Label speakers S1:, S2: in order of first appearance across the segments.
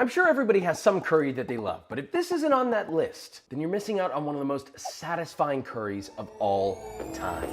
S1: I'm sure everybody has some curry that they love, but if this isn't on that list, then you're missing out on one of the most satisfying curries of all time.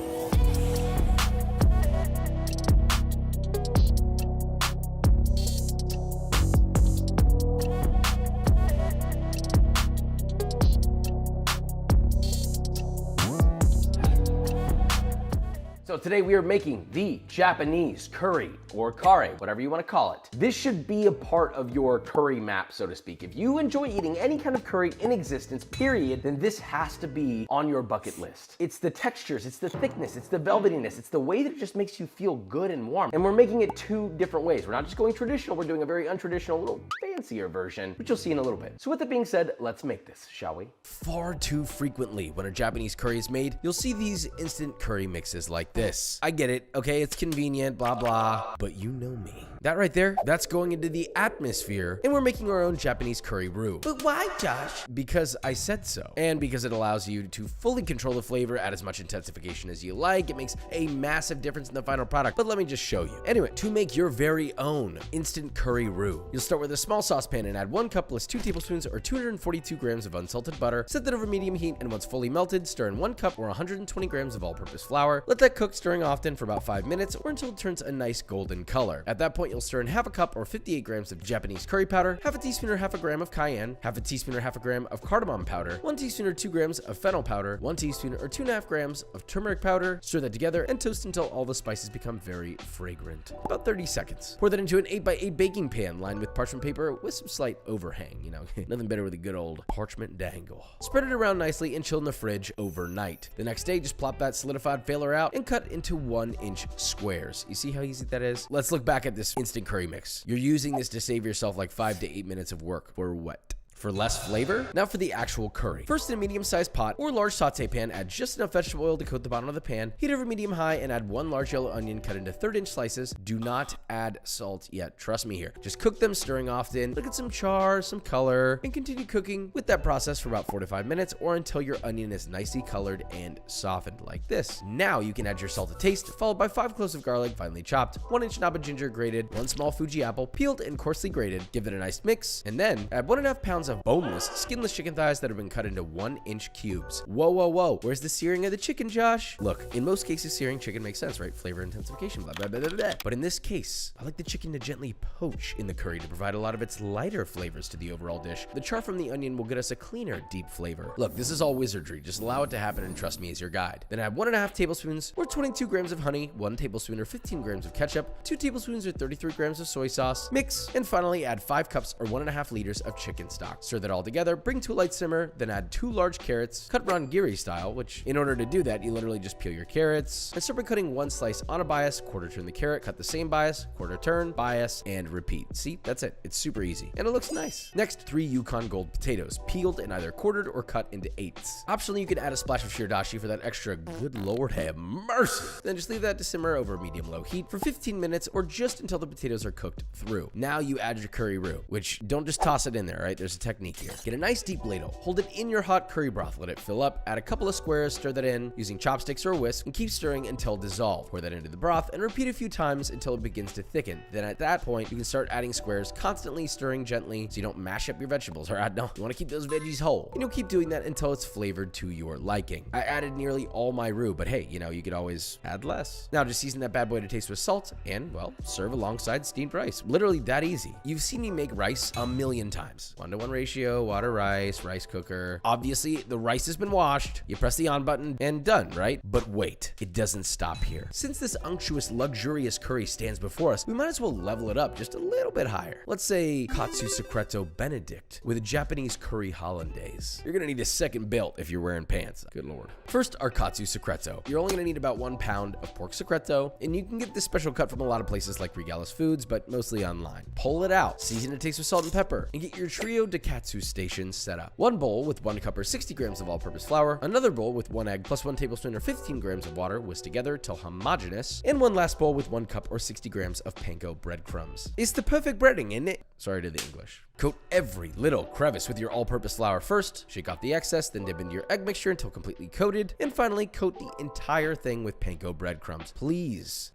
S1: So today we are making the Japanese curry, or kare, whatever you want to call it. This should be a part of your curry map, so to speak. If you enjoy eating any kind of curry in existence, period, then this has to be on your bucket list. It's the textures, it's the thickness, it's the velvetiness, it's the way that it just makes you feel good and warm. And we're making it two different ways. We're not just going traditional, we're doing a very untraditional, little fancier version, which you'll see in a little bit. So with that being said, let's make this, shall we? Far too frequently when a Japanese curry is made, you'll see these instant curry mixes like this. I get it, okay, it's convenient, blah, blah, but you know me. That right there, that's going into the atmosphere, and we're making our own Japanese curry roux. But why, Josh? Because I said so, and because it allows you to fully control the flavor, add as much intensification as you like. It makes a massive difference in the final product, but let me just show you. Anyway, to make your very own instant curry roux, you'll start with a small saucepan and add 1 cup plus 2 tablespoons or 242 grams of unsalted butter. Set that over medium heat, and once fully melted, stir in 1 cup or 120 grams of all-purpose flour. Let that cook, stirring often for about 5 minutes or until it turns a nice golden color. At that point, you'll stir in half a cup or 58 grams of Japanese curry powder, half a teaspoon or half a gram of cayenne, half a teaspoon or half a gram of cardamom powder, 1 teaspoon or 2 grams of fennel powder, 1 teaspoon or 2.5 grams of turmeric powder. Stir that together and toast until all the spices become very fragrant. About 30 seconds. Pour that into an 8x8 baking pan lined with parchment paper with some slight overhang. You know, nothing better with a good old parchment dangle. Spread it around nicely and chill in the fridge overnight. The next day, just plop that solidified failer out and cut into 1-inch squares. You see how easy that is? Let's look back at this instant curry mix. You're using this to save yourself like 5 to 8 minutes of work. For what? For less flavor? Now for the actual curry. First, in a medium-sized pot or large saute pan, add just enough vegetable oil to coat the bottom of the pan. Heat over medium-high and add 1 large yellow onion cut into 3rd-inch slices. Do not add salt yet. Trust me here. Just cook them, stirring often. Look at some char, some color, and continue cooking with that process for about 4 to 5 minutes or until your onion is nicely colored and softened like this. Now you can add your salt to taste, followed by 5 cloves of garlic, finely chopped, 1-inch knob of ginger grated, 1 small Fuji apple, peeled and coarsely grated. Give it a nice mix, and then add 1.5 pounds of boneless, skinless chicken thighs that have been cut into 1-inch cubes. Whoa, whoa, whoa. Where's the searing of the chicken, Josh? Look, in most cases, searing chicken makes sense, right? Flavor intensification, blah, blah, blah, blah, blah. But in this case, I like the chicken to gently poach in the curry to provide a lot of its lighter flavors to the overall dish. The char from the onion will get us a cleaner, deep flavor. Look, this is all wizardry. Just allow it to happen and trust me as your guide. Then add 1.5 tablespoons or 22 grams of honey, 1 tablespoon or 15 grams of ketchup, 2 tablespoons or 33 grams of soy sauce. Mix, and finally add 5 cups or 1.5 liters of chicken stock. Stir that all together, bring to a light simmer, then add 2 large carrots, cut rongiri style, which in order to do that, you literally just peel your carrots, and start by cutting 1 slice on a bias, quarter turn the carrot, cut the same bias, quarter turn, bias, and repeat. See, that's it. It's super easy, and it looks nice. Next, 3 Yukon Gold potatoes, peeled and either quartered or cut into 8s. Optionally, you can add a splash of shiradashi for that extra good lord have mercy. Then just leave that to simmer over medium-low heat for 15 minutes or just until the potatoes are cooked through. Now you add your curry roux, which don't just toss it in there, right? There's a technique here. Get a nice deep ladle, hold it in your hot curry broth, let it fill up, add a couple of squares, stir that in using chopsticks or a whisk, and keep stirring until dissolved. Pour that into the broth and repeat a few times until it begins to thicken. Then at that point, you can start adding squares, constantly stirring gently so you don't mash up your vegetables. All right, no, you want to keep those veggies whole. And you'll keep doing that until it's flavored to your liking. I added nearly all my roux, but hey, you know, you could always add less. Now just season that bad boy to taste with salt and, well, serve alongside steamed rice. Literally that easy. You've seen me make rice a million times. 1-to-1 ratio, water, rice cooker. Obviously, the rice has been washed. You press the on button and done, right? But wait, it doesn't stop here. Since this unctuous, luxurious curry stands before us, we might as well level it up just a little bit higher. Let's say Katsu Secreto Benedict with a Japanese curry hollandaise. You're gonna need a second belt if you're wearing pants. Good lord. First, our Katsu Secreto. You're only gonna need about 1 pound of pork secreto, and you can get this special cut from a lot of places like Regalis Foods, but mostly online. Pull it out, season it taste with salt and pepper, and get your trio de katsu station set up. 1 bowl with 1 cup or 60 grams of all-purpose flour, another bowl with 1 egg plus 1 tablespoon or 15 grams of water whisked together till homogeneous, and 1 last bowl with 1 cup or 60 grams of panko breadcrumbs. It's the perfect breading, isn't it? Sorry to the English. Coat every little crevice with your all-purpose flour first, shake off the excess, then dip into your egg mixture until completely coated, and finally coat the entire thing with panko breadcrumbs. Please,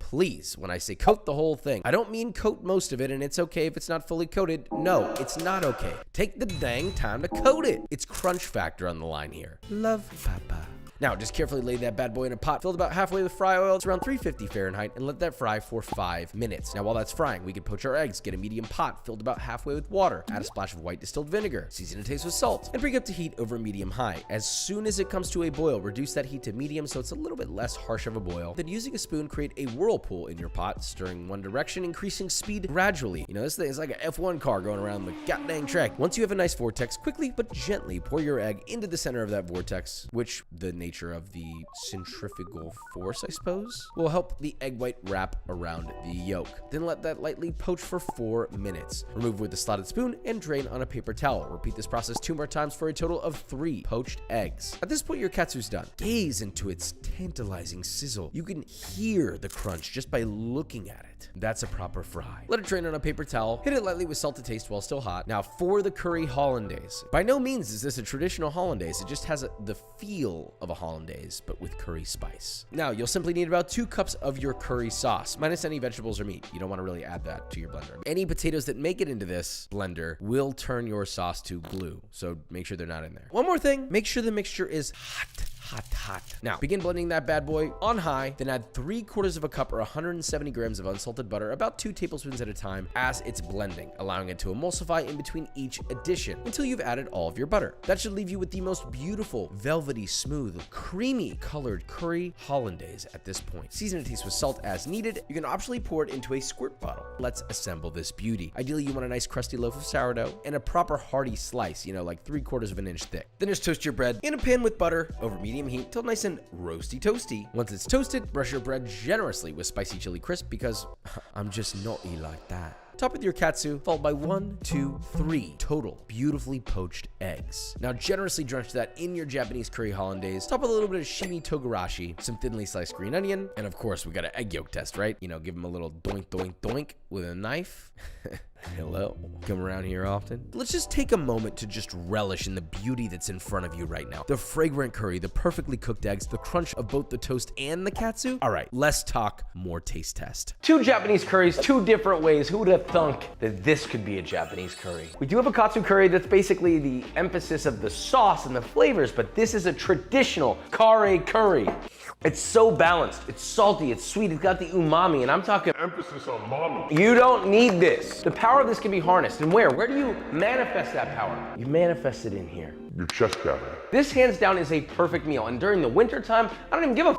S1: please, when I say coat the whole thing, I don't mean coat most of it and it's okay if it's not fully coated. No, it's not okay. Take the dang time to coat it. It's crunch factor on the line here. Love, Papa. Now, just carefully lay that bad boy in a pot filled about halfway with fry oil. It's around 350 Fahrenheit and let that fry for 5 minutes. Now, while that's frying, we can poach our eggs, get a medium pot filled about halfway with water, add a splash of white distilled vinegar, season and taste with salt, and bring up to heat over medium-high. As soon as it comes to a boil, reduce that heat to medium so it's a little bit less harsh of a boil. Then using a spoon, create a whirlpool in your pot, stirring one direction, increasing speed gradually. You know, this thing is like an F1 car going around the goddamn track. Once you have a nice vortex, quickly but gently pour your egg into the center of that vortex, which the nature of the centrifugal force, I suppose, will help the egg white wrap around the yolk. Then let that lightly poach for 4 minutes. Remove with a slotted spoon and drain on a paper towel. Repeat this process 2 more times for a total of 3 poached eggs. At this point, your katsu's done. Gaze into its tantalizing sizzle. You can hear the crunch just by looking at it. That's a proper fry. Let it drain on a paper towel. Hit it lightly with salt to taste while still hot. Now for the curry hollandaise. By no means is this a traditional hollandaise. It just has the feel of a hollandaise, but with curry spice. Now you'll simply need about 2 cups of your curry sauce, minus any vegetables or meat. You don't want to really add that to your blender. Any potatoes that make it into this blender will turn your sauce to glue, so make sure they're not in there. One more thing, make sure the mixture is hot. Now, begin blending that bad boy on high, then add 3/4 of a cup or 170 grams of unsalted butter, about 2 tablespoons at a time as it's blending, allowing it to emulsify in between each addition until you've added all of your butter. That should leave you with the most beautiful, velvety, smooth, creamy colored curry hollandaise at this point. Season and taste with salt as needed. You can optionally pour it into a squirt bottle. Let's assemble this beauty. Ideally, you want a nice crusty loaf of sourdough and a proper hearty slice, you know, like 3/4 of an inch thick. Then just toast your bread in a pan with butter over medium heat till nice and roasty toasty. Once it's toasted, brush your bread generously with spicy chili crisp because I'm just naughty like that. Top with your katsu, followed by 1, 2, 3 total beautifully poached eggs. Now generously drench that in your Japanese curry hollandaise. Top with a little bit of shimi togarashi, some thinly sliced green onion, and of course we got an egg yolk test, right? You know, give them a little doink doink doink with a knife. Hello, come around here often? Let's just take a moment to just relish in the beauty that's in front of you right now. The fragrant curry, the perfectly cooked eggs, the crunch of both the toast and the katsu. All right, less talk, more taste test. 2 Japanese curries, 2 different ways. Who would have thunk that this could be a Japanese curry? We do have a katsu curry that's basically the emphasis of the sauce and the flavors, but this is a traditional kare curry. It's so balanced, it's salty, it's sweet, it's got the umami, and I'm talking emphasis on mommy. You don't need this. The power of this can be harnessed, and where? Where do you manifest that power? You manifest it in here.
S2: Your chest cavity.
S1: This hands down is a perfect meal, and during the winter time, I don't even give a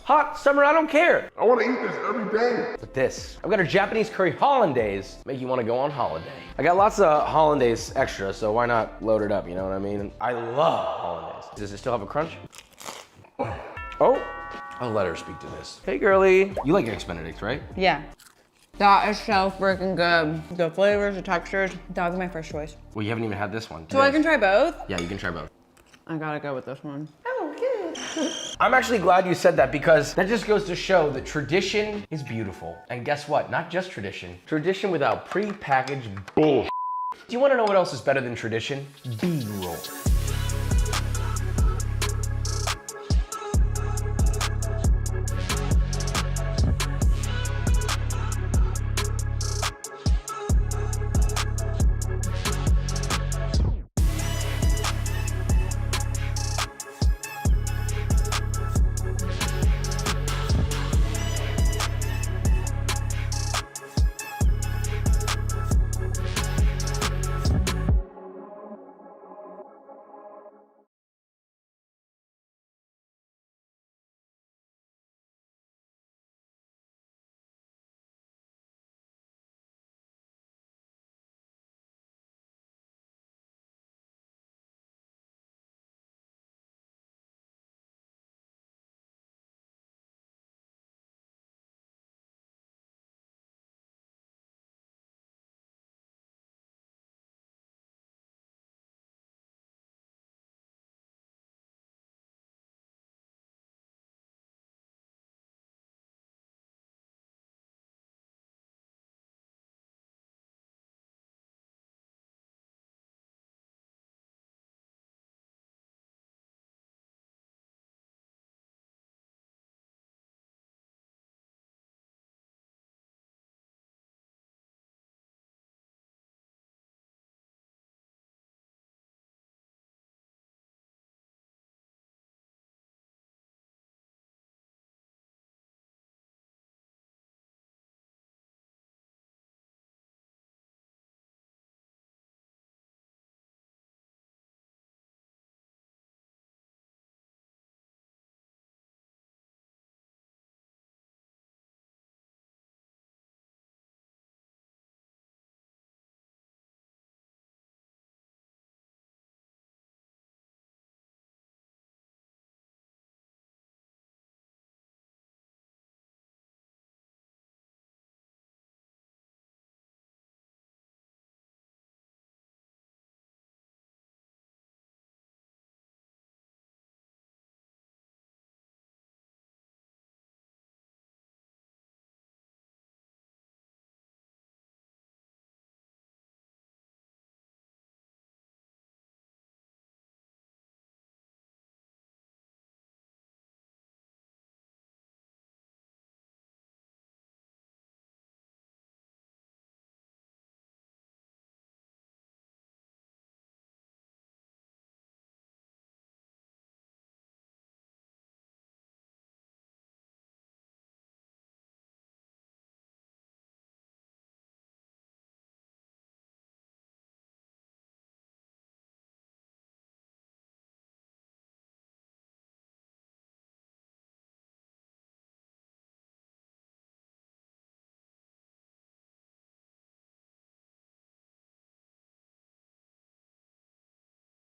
S1: hot summer, I don't care.
S2: I want to eat this every day.
S1: But this, I've got a Japanese curry hollandaise, make you want to go on holiday. I got lots of hollandaise extra, so why not load it up, you know what I mean? I love hollandaise. Does it still have a crunch? Oh. I'll let her speak to this. Hey, girly. You like Eggs Benedict, right?
S3: Yeah. That is so freaking good. The flavors, the textures, that would be my first choice.
S1: Well, you haven't even had this one.
S3: So I can try both?
S1: Yeah, you can try both.
S3: I gotta go with this one.
S1: Oh, good. I'm actually glad you said that because that just goes to show that tradition is beautiful. And guess what? Not just tradition. Tradition without pre-packaged bullshit. Do you want to know what else is better than tradition? B-roll.